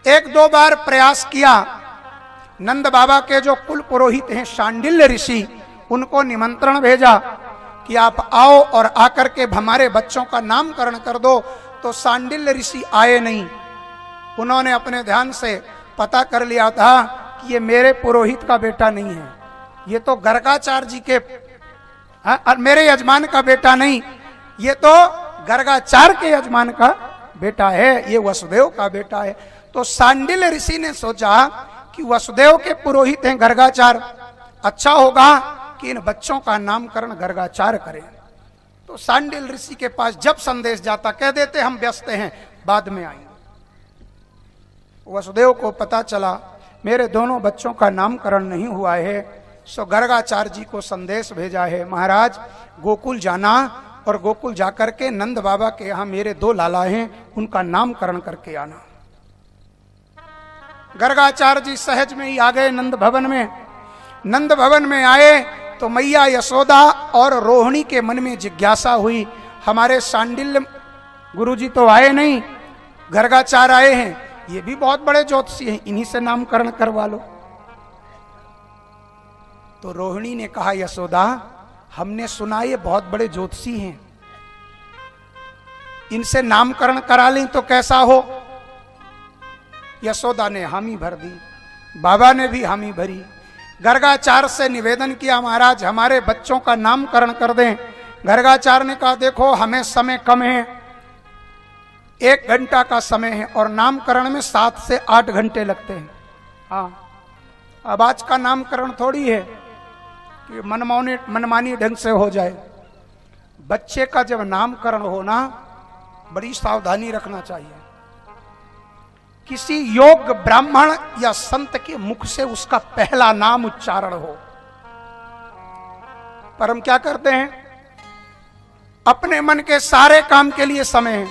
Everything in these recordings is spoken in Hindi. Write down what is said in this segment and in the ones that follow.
एक दो बार प्रयास किया। नंद बाबा के जो कुल पुरोहित हैं शांडिल्य ऋषि, उनको निमंत्रण भेजा कि आप आओ और आकर के हमारे बच्चों का नामकरण कर दो। तो शांडिल्य ऋषि आए नहीं। उन्होंने अपने ध्यान से पता कर लिया था कि ये मेरे पुरोहित का बेटा नहीं है, ये तो गर्गाचार्य जी के मेरे यजमान का बेटा नहीं, ये तो गर्गाचार्य के यजमान का बेटा है, ये वसुदेव का बेटा है। तो शांडिल्य ऋषि ने सोचा कि वसुदेव के पुरोहित हैं गर्गाचार्य, अच्छा होगा कि इन बच्चों का नामकरण गर्गाचार्य करें। तो शांडिल्य ऋषि के पास जब संदेश जाता, कह देते हम व्यस्त हैं, बाद में आएंगे। वसुदेव को पता चला मेरे दोनों बच्चों का नामकरण नहीं हुआ है, सो गर्गाचार्य जी को संदेश भेजा है, महाराज गोकुल जाना और गोकुल जाकर के नंद बाबा के यहाँ मेरे दो लाला हैं, उनका नामकरण करके आना। गर्गाचार्य जी सहज में ही आ गए नंद भवन में। नंद भवन में आए तो मैया यशोदा और रोहिणी के मन में जिज्ञासा हुई, हमारे शांडिल्य गुरुजी तो आए नहीं, गर्गाचार्य आए हैं, ये भी बहुत बड़े ज्योतिषी हैं, इन्हीं से नामकरण करवा लो। तो रोहिणी ने कहा, यशोदा हमने सुना ये बहुत बड़े ज्योतिषी हैं, इनसे नामकरण करा लें तो कैसा हो। यशोदा ने हामी भर दी, बाबा ने भी हामी भरी। गर्गाचार्य से निवेदन किया, महाराज हमारे बच्चों का नामकरण कर दें। गर्गाचार्य ने कहा, देखो हमें समय कम है, 1 घंटा का समय है और नामकरण में 7 से 8 घंटे लगते हैं। हाँ, अब आज का नामकरण थोड़ी है कि मनमानी ढंग से हो जाए। बच्चे का जब नामकरण होना, बड़ी सावधानी रखना चाहिए। किसी योग्य ब्राह्मण या संत के मुख से उसका पहला नाम उच्चारण हो। पर हम क्या करते हैं, अपने मन के सारे काम के लिए समय है,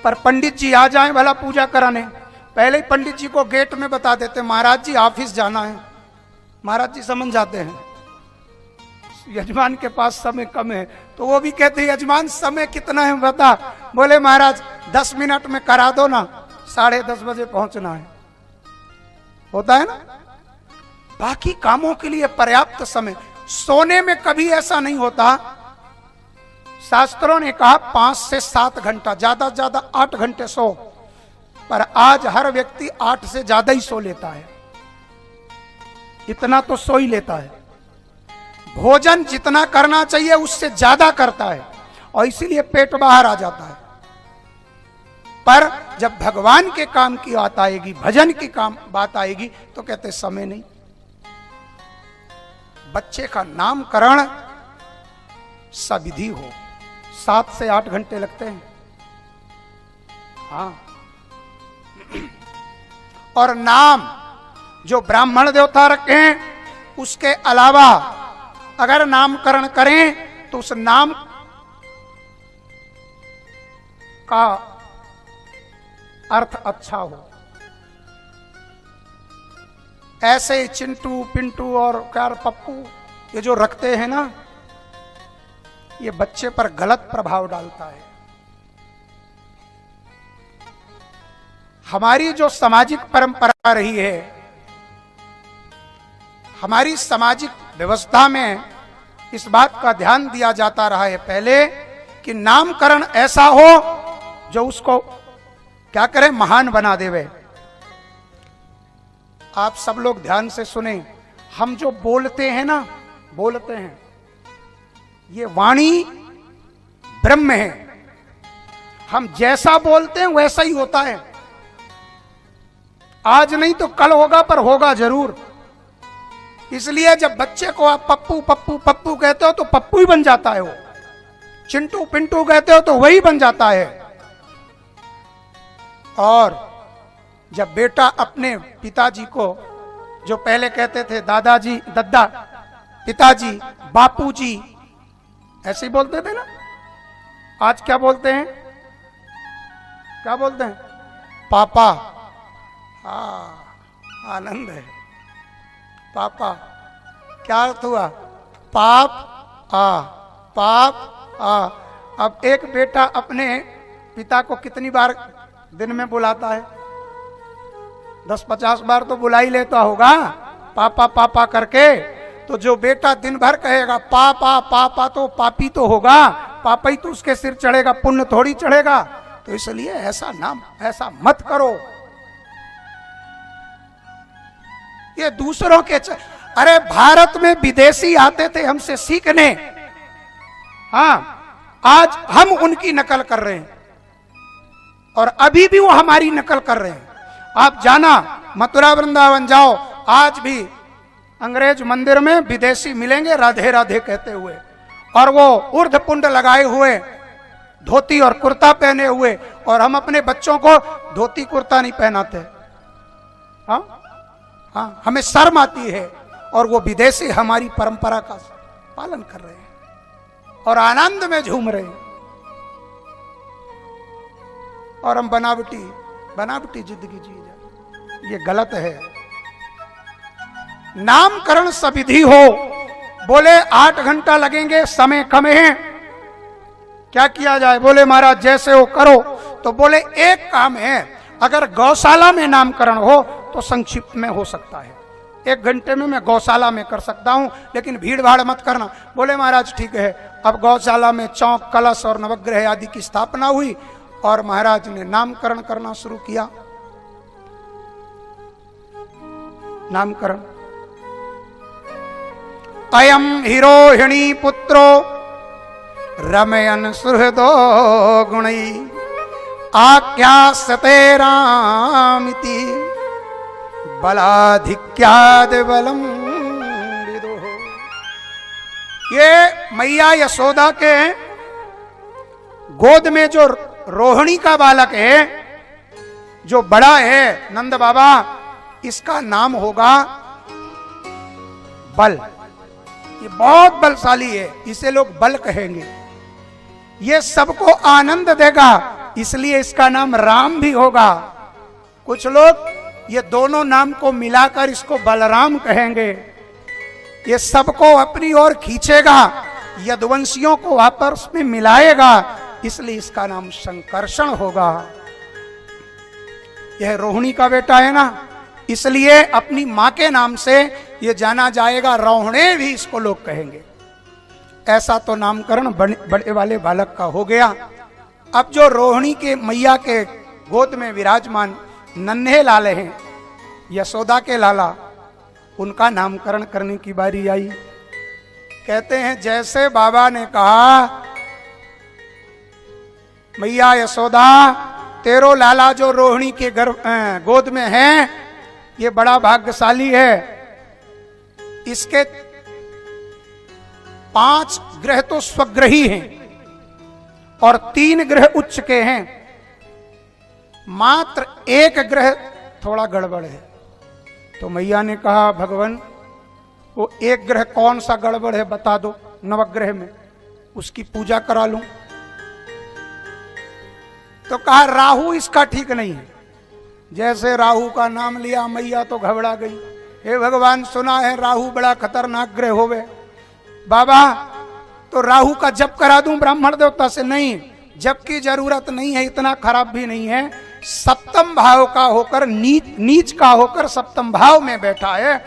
पर पंडित जी आ जाएं भला पूजा कराने, पहले ही पंडित जी को गेट में बता देते, महाराज जी ऑफिस जाना है। महाराज जी समझ जाते हैं यजमान के पास समय कम है, तो वो भी कहते हैं यजमान समय कितना है बता। बोले महाराज 10 मिनट में करा दो ना, 10:30 बजे पहुंचना है। होता है ना, बाकी कामों के लिए पर्याप्त समय। सोने में कभी ऐसा नहीं होता। शास्त्रों ने कहा 5 से 7 घंटा, ज्यादा से ज्यादा 8 घंटे सो, पर आज हर व्यक्ति 8 से ज्यादा ही सो लेता है, इतना तो सो ही लेता है। भोजन जितना करना चाहिए उससे ज्यादा करता है और इसीलिए पेट बाहर आ जाता है। पर जब भगवान के काम की बात आएगी, भजन की काम बात आएगी, तो कहते समय नहीं। बच्चे का नामकरण सविधि हो, 7 से 8 घंटे लगते हैं। हाँ, और नाम जो ब्राह्मण देवता रखे हैं उसके अलावा अगर नामकरण करें तो उस नाम का अर्थ अच्छा हो। ऐसे चिंटू पिंटू और प्यार पप्पू ये जो रखते हैं ना, ये बच्चे पर गलत प्रभाव डालता है। हमारी जो सामाजिक परंपरा रही है, हमारी सामाजिक व्यवस्था में इस बात का ध्यान दिया जाता रहा है पहले कि नामकरण ऐसा हो जो उसको क्या करें, महान बना देवे। आप सब लोग ध्यान से सुने, हम जो बोलते हैं ना, बोलते हैं, ये वाणी ब्रह्म है। हम जैसा बोलते हैं वैसा ही होता है। आज नहीं तो कल होगा, पर होगा जरूर। इसलिए जब बच्चे को आप पप्पू पप्पू पप्पू कहते हो तो पप्पू ही बन जाता है वो। चिंटू पिंटू कहते हो तो वही बन जाता है। और जब बेटा अपने पिताजी को, जो पहले कहते थे दादाजी, दद्दा, पिताजी, बापूजी, ऐसे ही बोलते थे ना, आज क्या बोलते हैं, क्या बोलते हैं, पापा। हाँ, आनंद है। पापा क्या अर्थ हुआ, पाप आ, पाप आ। अब एक बेटा अपने पिता को कितनी बार दिन में बुलाता है, 10-50 बार तो बुला ही लेता होगा पापा पापा करके। तो जो बेटा दिन भर कहेगा पापा पापा तो पापी तो होगा, पापा ही तो उसके सिर चढ़ेगा, पुण्य थोड़ी चढ़ेगा। तो इसलिए ऐसा नाम ऐसा मत करो। ये दूसरों के अरे भारत में विदेशी आते थे हमसे सीखने, हाँ आज हम उनकी नकल कर रहे हैं और अभी भी वो हमारी नकल कर रहे हैं। आप जाना मथुरा वृंदावन जाओ, आज भी अंग्रेज मंदिर में विदेशी मिलेंगे राधे राधे कहते हुए, और वो ऊर्ध्व पुंड लगाए हुए, धोती और कुर्ता पहने हुए, और हम अपने बच्चों को धोती कुर्ता नहीं पहनाते। हाँ हाँ, हमें शर्म आती है। और वो विदेशी हमारी परंपरा का पालन कर रहे हैं और आनंद में झूम रहे हैं, और हम बनावटी जिंदगी जी जाए। ये गलत है। नामकरण सविधि हो, बोले 8 घंटा लगेंगे, समय कम है, क्या किया जाए? बोले महाराज जैसे हो करो। तो बोले एक काम है, अगर गौशाला में नामकरण हो तो संक्षिप्त में हो सकता है, 1 घंटे में मैं गौशाला में कर सकता हूं, लेकिन भीड़ भाड़ मत करना। बोले महाराज ठीक है। अब गौशाला में चौक कलश और नवग्रह आदि की स्थापना हुई और महाराज ने नामकरण करना शुरू किया। नामकरण, अयम हिरोहिणी पुत्रो रमयन सुहृदो गुणई आख्यास्यते रामिति बलाधिक्याद बलम विदुः। ये मैया यशोदा के गोद में जो रोहिणी का बालक है, जो बड़ा है नंद बाबा, इसका नाम होगा बल। ये बहुत बलशाली है, इसे लोग बल कहेंगे। ये सबको आनंद देगा, इसलिए इसका नाम राम भी होगा। कुछ लोग ये दोनों नाम को मिलाकर इसको बलराम कहेंगे। ये सबको अपनी ओर खींचेगा, यदुवंशियों को आपस में मिलाएगा, इसलिए इसका नाम संकर्षण होगा। यह रोहिणी का बेटा है ना, इसलिए अपनी मां के नाम से ये जाना जाएगा। रोहणे भी इसको लोग कहेंगे। ऐसा तो नामकरण बड़े वाले बालक का हो गया। अब जो रोहिणी के मैया के गोद में विराजमान नन्हे लाले हैं, यशोदा के लाला, उनका नामकरण करने की बारी आई। कहते हैं जैसे बाबा ने कहा मैया यशोदा तेरो लाला जो रोहिणी के गोद में है, ये बड़ा भाग्यशाली है। इसके 5 ग्रह तो स्वग्रही हैं और 3 ग्रह उच्च के हैं, मात्र 1 ग्रह थोड़ा गड़बड़ है। तो मैया ने कहा भगवान वो 1 ग्रह कौन सा गड़बड़ है बता दो, नवग्रह में उसकी पूजा करा लूं। तो कहा राहु इसका ठीक नहीं है। जैसे राहु का नाम लिया मैया तो घबरा गई। हे भगवान सुना है राहु बड़ा खतरनाक ग्रह होवे। बाबा तो राहु का जप करा दूं ब्राह्मण देवता से? नहीं, जप की जरूरत नहीं है, इतना खराब भी नहीं है। सप्तम भाव का होकर नीच का होकर सप्तम भाव में बैठा है,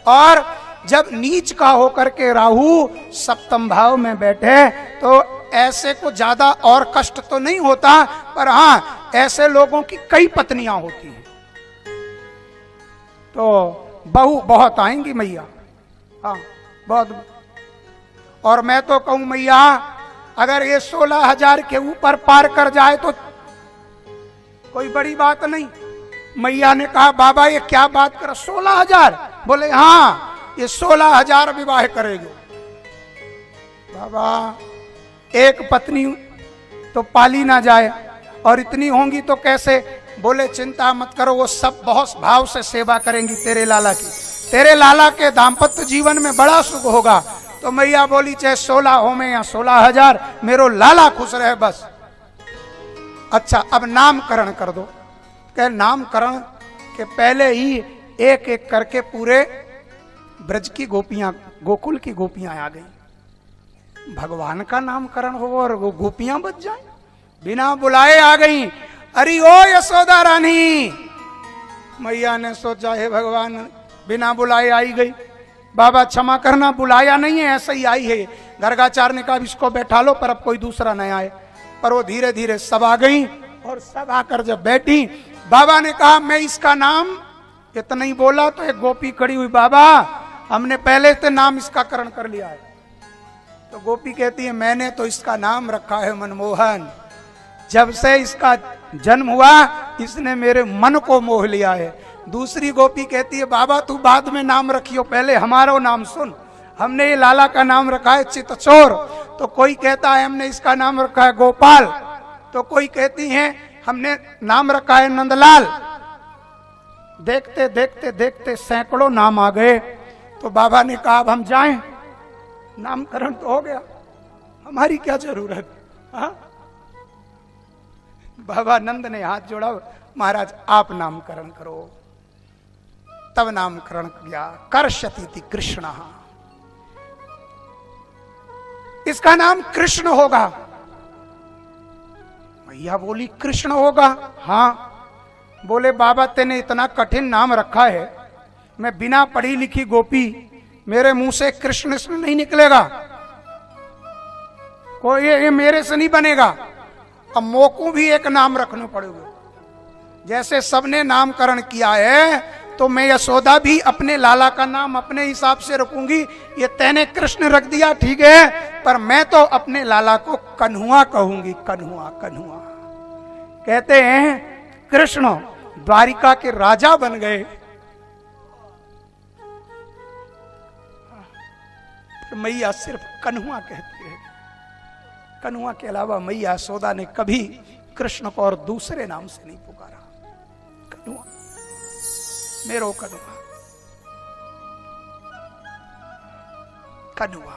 और जब नीच का होकर के राहु सप्तम भाव में बैठे तो ऐसे को ज्यादा और कष्ट तो नहीं होता, पर हाँ ऐसे लोगों की कई पत्नियां होती हैं, तो बहू बहुत आएंगी मैया। हाँ बहुत। और मैं तो कहूं मैया अगर ये 16,000 के ऊपर पार कर जाए तो कोई बड़ी बात नहीं। मैया ने कहा बाबा ये क्या बात कर, 16,000? बोले हाँ ये 16,000 विवाह करेंगे। बाबा एक पत्नी तो पाली ना जाए और इतनी होंगी तो कैसे? बोले चिंता मत करो, वो सब बहुत भाव से सेवा करेंगी तेरे लाला की। तेरे लाला के दाम्पत्य जीवन में बड़ा सुख होगा। तो मैया बोली चाहे 16 हो में या 16,000, मेरो लाला खुश रहे बस। अच्छा अब नामकरण कर दो। कह नामकरण के पहले ही एक एक करके पूरे ब्रज की गोपियां, गोकुल की गोपियां आ गई। भगवान का नामकरण हो और वो गोपियां बच जाए, बिना बुलाए आ गई। अरे ओ यशोदा रानी, मैया ने सोचा हे भगवान, बिना बुलाए आई गई। बाबा क्षमा करना, बुलाया नहीं है, ऐसे ही आई है। गर्गाचार्य ने कहा इसको बैठा लो, पर अब कोई दूसरा नहीं आए। पर वो धीरे धीरे सब आ गई, और सब आकर जब बैठी, बाबा ने कहा मैं इसका नाम, इतना ही बोला तो एक गोपी खड़ी हुई, बाबा हमने पहले से नाम इसका करण कर लिया है। तो गोपी कहती है मैंने तो इसका नाम रखा है मनमोहन। जब से इसका जन्म हुआ इसने मेरे मन को मोह लिया है। दूसरी गोपी कहती है बाबा तू बाद में नाम रखियो, पहले हमारा नाम सुन। हमने ये लाला का नाम रखा है चितचोर, तो कोई कहता है हमने इसका नाम रखा है गोपाल, तो कोई कहती है हमने नाम रखा है नंदलाल। देखते देखते देखते सैकड़ों नाम आ गए। तो बाबा ने कहा अब हम जाएं, नामकरण तो हो गया, हमारी क्या जरूरत। हाँ? बाबा नंद ने हाथ जोड़ा, महाराज आप नामकरण करो। तब नामकरण किया, कर्षति कृष्ण, इसका नाम कृष्ण होगा। मैया बोली कृष्ण होगा? हाँ। बोले बाबा तेने इतना कठिन नाम रखा है, मैं बिना पढ़ी लिखी गोपी, मेरे मुंह से कृष्ण नहीं निकलेगा, कोई ये मेरे से नहीं बनेगा। अब मोको भी एक नाम रखना पड़ेगा। जैसे सबने नामकरण किया है, तो मैं यशोदा भी अपने लाला का नाम अपने हिसाब से रखूंगी। ये तैने कृष्ण रख दिया ठीक है, पर मैं तो अपने लाला को कन्हुआ कहूंगी, कन्हुआ कन्हुआ। कहते हैं कृष्ण द्वारिका के राजा बन गए, मैया सिर्फ कन्हुआ कहती है। कन्हुआ के अलावा मैया यशोदा ने कभी कृष्ण को और दूसरे नाम से नहीं पुकारा। कन्हुआ, मेरो कन्हुआ, कन्हुआ।